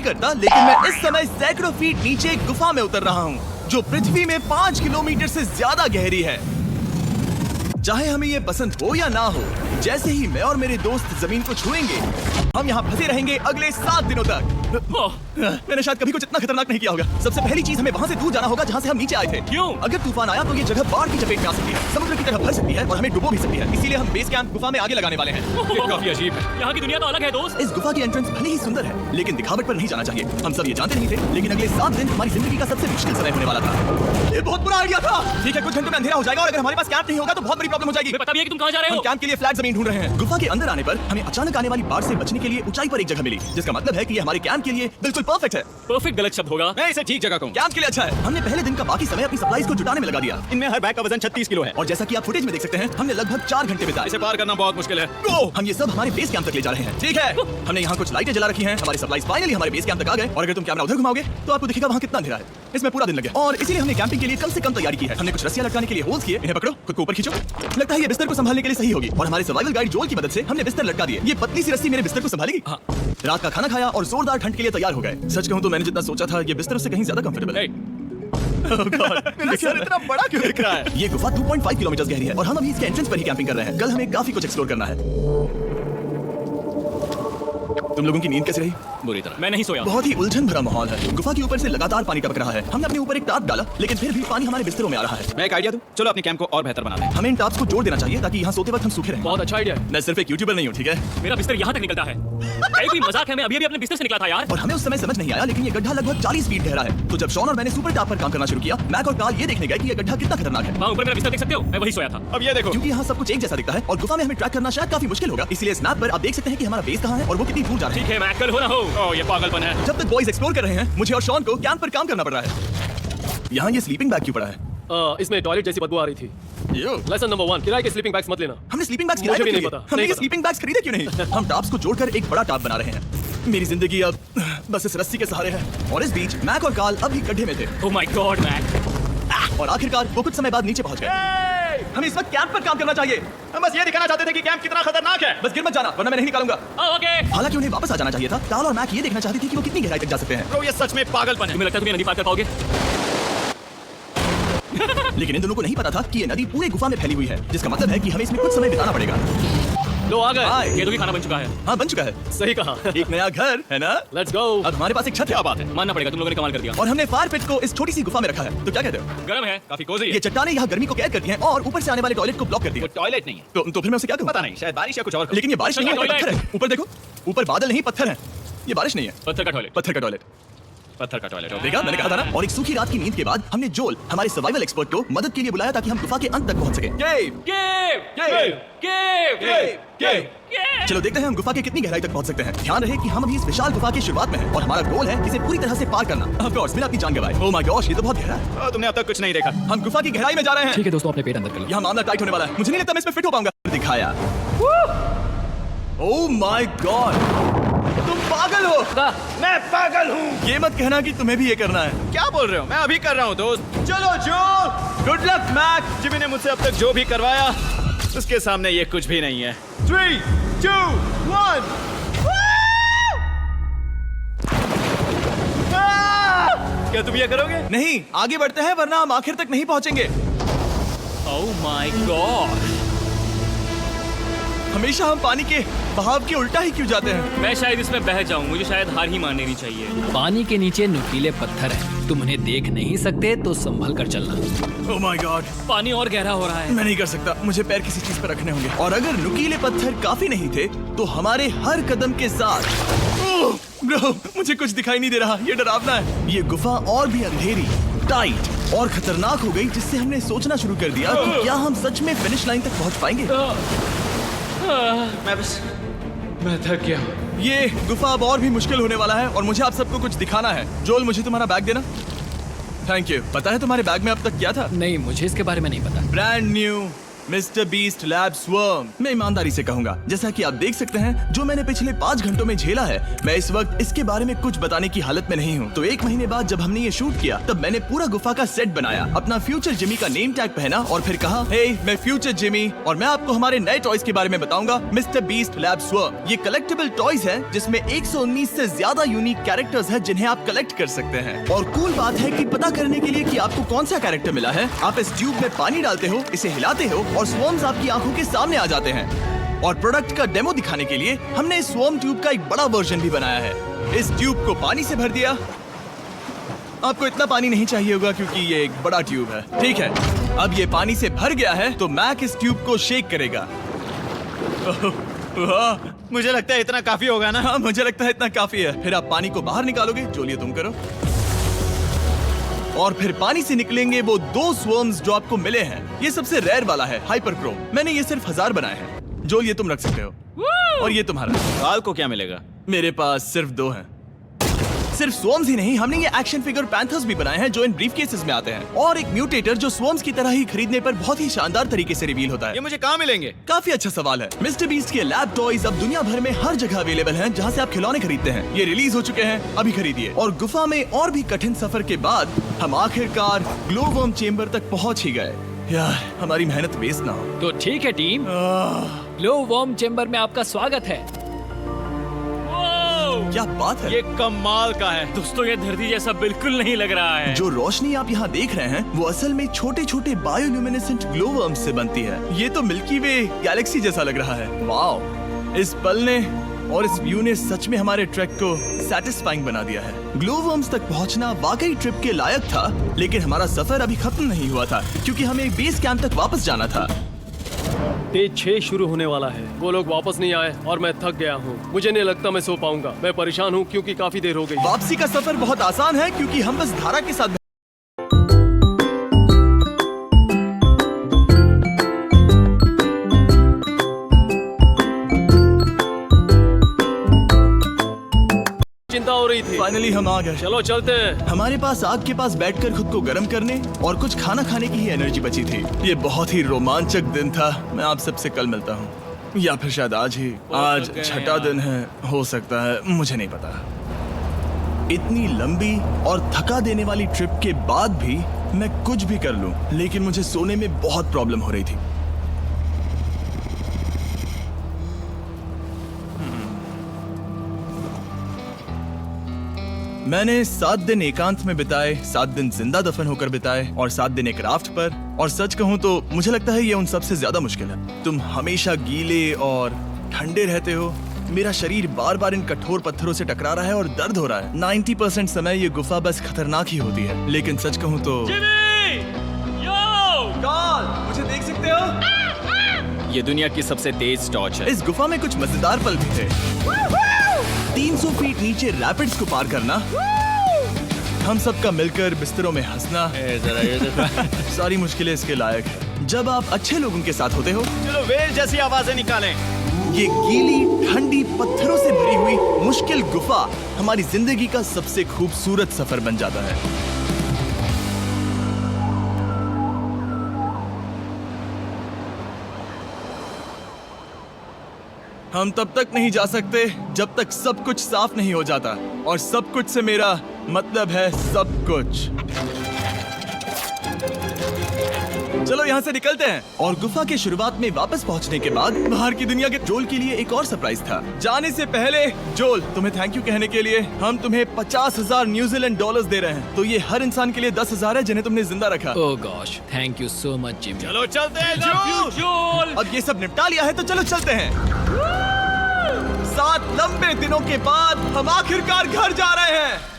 करता, लेकिन मैं इस समय सैकड़ों फीट नीचे एक गुफा में उतर रहा हूँ जो पृथ्वी में 5 किलोमीटर से ज्यादा गहरी है। चाहे हमें ये पसंद हो या ना हो, जैसे ही मैं और मेरे दोस्त जमीन को छुएंगे, हम यहाँ फंसे रहेंगे अगले 7 दिनों तक। मैंने शायद कभी कुछ इतना खतरनाक नहीं किया होगा। सबसे पहली चीज, हमें वहाँ से दूर जाना होगा जहाँ से हम नीचे आए थे। क्यों? अगर तूफान आया तो ये जगह बाढ़ की चपेट में आ सकती है, समुद्र की तरह भर सकती है और हमें डुबो भी सकती है। इसीलिए हम बेस कैंप गुफा में आगे लगाने वाले हैं। ये काफी अजीब है। यहाँ की दुनिया तो अलग है दोस्त। इस गुफा की एंट्रेंस भले ही सुंदर है, लेकिन दिखावट पर नहीं जाना चाहिए। हम सब ये जानते नहीं थे, लेकिन अगले 7 दिन हमारी जिंदगी का सबसे मुश्किल समय होने वाला था। ये बहुत बुरा आइडिया था। ठीक है, कुछ घंटों में अंधेरा हो जाएगा और अगर हमारे पास कैंप नहीं होगा तो बहुत बड़ी प्रॉब्लम हो जाएगी। पता भी है कि तुम कहाँ जा रहे हम हो? कैंप के लिए फ्लैट जमीन ढूंढ रहे हैं। गुफा के अंदर आने पर हमें अचानक आने वाली बाढ़ से बचने के लिए ऊंचाई पर एक जगह मिली, जिसका मतलब है कि ये हमारे कैंप के लिए बिल्कुल परफेक्ट है। परफेक्ट गलत शब्द होगा। मैं इसे ठीक जगह कहूँ। कैंप के लिए अच्छा है। हमने पहले दिन का बाकी समय अपनी सप्लाईज को जुटाने में लगा दिया। इनमें हर बैग का वजन 36 किलो है। और जैसा कि आप फुटेज में देख सकते हैं, हमने लगभग 4 घंटे बिताए। इसे पार करना बहुत मुश्किल है। हम ये सब हमारे बेस कैंप तक ले जा रहे हैं। ठीक है, हमने यहाँ कुछ लाइटें जला रखी हैं। हमारी सप्लाईज फाइनली हमारे बेस कैंप तक आ गए। और अगर तुम कैमरा उधर घुमाओगे तो आपको दिखेगा वहाँ कितना अंधेरा है। इसमें पूरा दिन लग गया और इसीलिए हमने कैंपिंग के लिए कम से कम तैयारी की है। हमने कुछ रस्सियां लटकाने के लिए होल्स किए। इन्हें पकड़ो, खुद को ऊपर खींचो। लगता है ये बिस्तर को संभालने के लिए सही होगी। और हमारे सर्वाइवल गाइड जोल की मदद से हमने बिस्तर लटका दिए। ये पतली सी रस्सी मेरे बिस्तर को संभालेगी। हाँ। रात का खाना खाया और जोरदार ठंड के लिए तैयार हो गए। सच कहूँ तो मैंने जितना सोचा था, ये बिस्तर उससे कहीं ज्यादा कंफर्टेबल है। Oh God, मेरा सर इतना बड़ा क्यों दिख रहा है? ये गुफा 2.5 किलोमीटर गहरी है और हम अभी इसके एंट्रेंस पर ही कैंपिंग कर रहे हैं। कल हमें काफी कुछ एक्सप्लोर करना है। तुम लोगों की नींद कैसी रही? बुरी तरह। मैं नहीं सोया। बहुत ही उलझन भरा माहौल है। गुफा के ऊपर से लगातार पानी टपक रहा है। हमने अपने ऊपर एक टाप डाला, लेकिन फिर भी पानी हमारे बिस्तरों में आ रहा है। मैं एक आइडिया दूं? चलो अपने कैंप को और बेहतर बनाते हैं। हमें इन टाप्स को जोड़ देना चाहिए ताकि यहाँ सोते वक्त हम सूखे रहें। बहुत अच्छा आइडिया है। मैं सिर्फ एक यूट्यूबर नहीं हूँ, ठीक है? मेरा बिस्तर यहाँ तक निकलता है। कहीं कोई मजाक है? मैं अभी अपने बिस्तर से निकला था यार। और हमें उस समय समझ नहीं आया, लेकिन ये गड्ढा लगभग 40 फीट गहरा है। तो जब शॉन और मैंने सुपर टाप पर काम करना शुरू किया, मैक और कार्ल ये देखने गए कि ये गड्ढा कितना खतरनाक है। वहाँ ऊपर मेरा बिस्तर देख सकते हो? मैं वही सोया था। अब ये देखो, क्योंकि यहाँ सब कुछ एक जैसा दिखता है और गुफा में हमें ट्रैक करना शायद काफी मुश्किल होगा। इसलिए स्नैप पर आप देख सकते हैं कि हमारा बेस कहाँ है और वो कितनी दूर जा रहे हैं। ठीक है, मैं कल हो ना हो। ओह, ये पागलपन है। जब तक बॉयज एक्सप्लोर कर रहे हैं, मुझे और शॉन को कैंप पर काम करना पड़ रहा है। यहाँ ये स्लीपिंग बैग क्यों पड़ा है? इसमें टॉयलेट जैसी बदबू आ रही थी। लेसन नंबर 1, किराए के स्लीपिंग बैग्स मत लेना। हमने स्लीपिंग बैग्स मुझे किराए भी पर नहीं लिए। पता, हमने नहीं ये पता। स्लीपिंग बैग्स खरीदे क्यों नहीं? हम टाप्स को जोड़कर एक बड़ा टाप बना रहे हैं। मेरी जिंदगी अब बस इस रस्सी के सहारे है। और इस बीच मैक और कार्ल अभी गड्ढे में थे। Oh my god Mac. और आखिरकार वो कुछ समय बाद नीचे पहुंच गए। हमें इस वक्त कैंप पर काम करना चाहिए। हम बस ये दिखाना चाहते थे कि कैंप कितना खतरनाक है। बस गिर मत जाना, वरना मैं नहीं निकालूंगा। ओके। हालांकि उन्हें वापस आ जाना चाहिए था। कार्ल और मैक ये देखना चाहती थी कि वो कितनी गहराई तक जा सकते हैं। ब्रो, ये सच में पागलपन है। तुम्हें लगता है तुम ये नदी पार कर पाओगे? लेकिन इन दोनों को नहीं पता था कि ये नदी पूरे गुफा में फैली हुई है, जिसका मतलब है कि हमें इसमें कुछ समय बिताना पड़ेगा। लो आ गए। ये तो भी खाना बन चुका है। हाँ, बन चुका है। सही कहा। एक नया घर है ना? Let's go. अब हमारे पास एक छत है। क्या बात है। मानना पड़ेगा, तुम लोगों ने कमाल कर दिया। और हमने फायर पिट को इस छोटी सी गुफा में रखा है। तो क्या कहते हो? गर्म है। काफी कोजी ये है। चट्टानें यहाँ गर्मी को कैद करती हैं और ऊपर से आने वाले टॉयलेट को ब्लॉक करती वो हैं। टॉयलेट नहीं है। तो फिर मैं उसे क्या कहूँ? पता नहीं, शायद बारिश या कुछ और। लेकिन ये बारिश नहीं है, टॉयलेट। पत्थर है। ऊपर देखो, ऊपर बादल नहीं पत्थर है। ये बारिश नहीं है, पत्थर का टॉयलेट। पत्थर का टॉयलेट। पत्थर का टॉयलेट। देखा, मैंने कहा था ना। और एक सूखी रात की नींद के बाद हमने जोल, हमारे सर्वाइवल एक्सपर्ट को मदद के लिए बुलाया ताकि हम गुफा के अंत तक पहुंच सकें। चलो देखते हैं हम गुफा के कितनी गहराई तक पहुंच सकते हैं। ध्यान रहे कि हम अभी इस विशाल गुफा की शुरुआत में हैं और हमारा गोल है इसे पूरी तरह से पार करना। ऑफ कोर्स, बिना अपनी जान गंवाए। ओह माय गॉश, ये तो बहुत गहरा है। तुमने अब तक कुछ नहीं देखा। हम गुफा की गहराई में जा रहे हैं। ठीक है दोस्तों, अपने पेट अंदर कर लो। यहाँ मामला टाइट होने वाला है। मुझे नहीं लगता मैं इसमें फिट हो पाऊंगा। दिखाया। ओह माय गॉड, तुम पागल हो। मैं पागल हूँ। ये मत कहना कि तुम्हें भी ये करना है। क्या बोल रहे हो? मैं अभी कर रहा हूँ दोस्त। चलो जो, गुड लक मैक। जिमी ने मुझसे अब तक जो भी करवाया, उसके सामने ये कुछ भी नहीं है। 3, 2, 1। क्या तुम ये करोगे? नहीं, आगे बढ़ते हैं वरना हम आखिर तक नहीं पहुंचेंगे। ओह माय गॉड। हमेशा हम पानी के बहाव के उल्टा ही क्यों जाते हैं? मैं शायद इसमें बह जाऊं। मुझे शायद हार ही मान लेनी चाहिए। पानी के नीचे नुकीले पत्थर हैं। तुम उन्हें देख नहीं सकते तो संभल कर चलना। ओह माय गॉड, पानी और गहरा हो रहा है। मैं नहीं कर सकता। मुझे पैर किसी चीज पर रखने होंगे। और अगर नुकीले पत्थर काफी नहीं थे तो हमारे हर कदम के साथ ब्रो, मुझे कुछ दिखाई नहीं दे रहा। ये डरावना है। ये गुफा और भी अंधेरी, टाइट और खतरनाक हो गई, जिससे हमने सोचना शुरू कर दिया कि क्या हम सच में फिनिश लाइन तक पहुंच पाएंगे। मैं थक गया। ये गुफा अब और भी मुश्किल होने वाला है और मुझे आप सबको कुछ दिखाना है। जोल, मुझे तुम्हारा बैग देना। Thank you. पता है तुम्हारे बैग में अब तक क्या था? नहीं, मुझे इसके बारे में नहीं पता। Brand new mister beast lab swarm. मैं ईमानदारी से कहूंगा, जैसा कि आप देख सकते हैं, जो मैंने पिछले 5 घंटों में झेला है, मैं इस वक्त इसके बारे में कुछ बताने की हालत में नहीं हूँ। तो 1 महीने बाद जब हमने ये शूट किया, तब मैंने पूरा गुफा का सेट बनाया, अपना फ्यूचर जिमी का नेम टैग पहना और फिर कहा, हे मैं फ्यूचर जिमी और मैं आपको हमारे नए टॉयज के बारे में बताऊंगा, मिस्टर बीस्ट लैब स्वर्म। ये कलेक्टेबल टॉयज है जिसमें 119 से ज्यादा यूनिक कैरेक्टर्स हैं जिन्हें आप कलेक्ट कर सकते हैं। और कूल बात है कि पता करने के लिए कि आपको कौन सा कैरेक्टर मिला है, आप इस ट्यूब में पानी डालते हो, इसे हिलाते हो और स्वॉर्म्स आपकी आंखों के सामने आ जाते हैं। और प्रोडक्ट का डेमो दिखाने के लिए हमने इस स्वॉर्म ट्यूब का एक बड़ा वर्जन भी बनाया है। इस ट्यूब को पानी से भर दिया। आपको इतना पानी नहीं चाहिए होगा क्योंकि ये एक बड़ा ट्यूब है। ठीक है, अब ये पानी से भर गया है तो मैक इस ट्यूब को शेक करेगा। वाह, मुझे लगता है इतना काफी होगा ना। हाँ, मुझे लगता है इतना काफी है। फिर आप पानी को बाहर निकालोगे, जो लिए तुम करो। और फिर पानी से निकलेंगे वो 2 स्वॉर्म्स जो आपको मिले हैं। ये सबसे रेयर वाला है, हाइपर क्रोम। मैंने ये सिर्फ 1000 बनाए हैं। जो ये तुम रख सकते हो और ये तुम्हारा। काल को क्या मिलेगा? मेरे पास सिर्फ 2 हैं। सिर्फ स्वॉर्म्स ही नहीं, हमने ये एक्शन फिगर पैंथर्स भी बनाए हैं जो इन ब्रीफकेसेस में आते हैं, और एक म्यूटेटर जो स्वॉर्म्स की तरह ही खरीदने पर बहुत ही शानदार तरीके से रिवील होता है। ये मुझे कहाँ मिलेंगे? काफी अच्छा सवाल है। मिस्टर बीस्ट के लैब टॉयज अब दुनिया भर में हर जगह अवेलेबल हैं जहां से आप खिलौने खरीदते हैं। ये रिलीज हो चुके हैं, अभी खरीदिए। और गुफा में और भी कठिन सफर के बाद हम आखिरकार ग्लो वर्म चेम्बर तक पहुंच ही गए। यार, हमारी मेहनत वेस्ट ना हो। तो ठीक है टीम, ग्लो वर्म चेम्बर में आपका स्वागत है। क्या बात है, ये कमाल का है। दोस्तों ये धरती जैसा बिल्कुल नहीं लग रहा है। जो रोशनी आप यहाँ देख रहे हैं वो असल में छोटे छोटे बायोल्यूमिनेसेंट ग्लो वर्म्स से बनती है। ये तो मिल्की वे गैलेक्सी जैसा लग रहा है। वाओ, इस पल ने और इस व्यू ने सच में हमारे ट्रैक को सैटिस्फाइंग बना दिया है। ग्लो वर्म्स तक पहुंचना वाकई ट्रिप के लायक था, लेकिन हमारा सफर अभी खत्म नहीं हुआ था क्योंकि हमें बेस कैंप तक वापस जाना था। डे 6 शुरू होने वाला है। वो लोग वापस नहीं आए और मैं थक गया हूँ। मुझे नहीं लगता मैं सो पाऊंगा। मैं परेशान हूँ क्योंकि काफी देर हो गई। वापसी का सफर बहुत आसान है क्योंकि हम बस धारा के साथ चिंता हो रही थी। फाइनली हम आ गए। चलो चलते हैं। हमारे पास आग के पास बैठकर खुद को गर्म करने और कुछ खाना खाने की ही एनर्जी बची थी। ये बहुत ही रोमांचक दिन था। मैं आप सबसे कल मिलता हूँ, या फिर शायद आज ही। आज छठा दिन है, हो सकता है, मुझे नहीं पता। इतनी लंबी और थका देने वाली ट्रिप के बाद भी मैं कुछ भी कर लूं, लेकिन मुझे सोने में बहुत प्रॉब्लम हो रही थी। मैंने 7 दिन एकांत में बिताए, 7 दिन जिंदा दफन होकर बिताए और 7 दिन एक राफ्ट पर। और सच कहूं तो मुझे लगता है ये उन सबसे ज्यादा मुश्किल है। तुम हमेशा गीले और ठंडे रहते हो। मेरा शरीर बार बार इन कठोर पत्थरों से टकरा रहा है और दर्द हो रहा है। 90% समय ये गुफा बस खतरनाक ही होती है। लेकिन सच कहूं तो कार्ल, मुझे देख सकते हो? ये दुनिया की सबसे तेज टॉर्च है। इस गुफा में कुछ मजेदार पल भी थे। 300 फीट नीचे रैपिड्स को पार करना, हम सबका मिलकर बिस्तरों में हंसना, सारी मुश्किलें इसके लायक है। जब आप अच्छे लोगों के साथ होते हो, चलो वेल जैसी आवाजें निकालें। ये गीली ठंडी पत्थरों से भरी हुई मुश्किल गुफा हमारी जिंदगी का सबसे खूबसूरत सफर बन जाता है। हम तब तक नहीं जा सकते जब तक सब कुछ साफ नहीं हो जाता, और सब कुछ से मेरा मतलब है सब कुछ। चलो यहाँ से निकलते हैं। और गुफा के शुरुआत में वापस पहुँचने के बाद बाहर की दुनिया के जोल के लिए एक और सरप्राइज था। जाने से पहले जोल, तुम्हें थैंक यू कहने के लिए हम तुम्हें 50,000 न्यूजीलैंड डॉलर्स दे रहे हैं। तो ये हर इंसान के लिए 10,000 है जिन्हें तुमने जिंदा रखा। Oh gosh, thank you so much Jimmy. चलो चलते हैं जोल। अब ये सब निपटा लिया है तो चलो चलते हैं। 7 लंबे दिनों के बाद हम आखिरकार घर जा रहे हैं।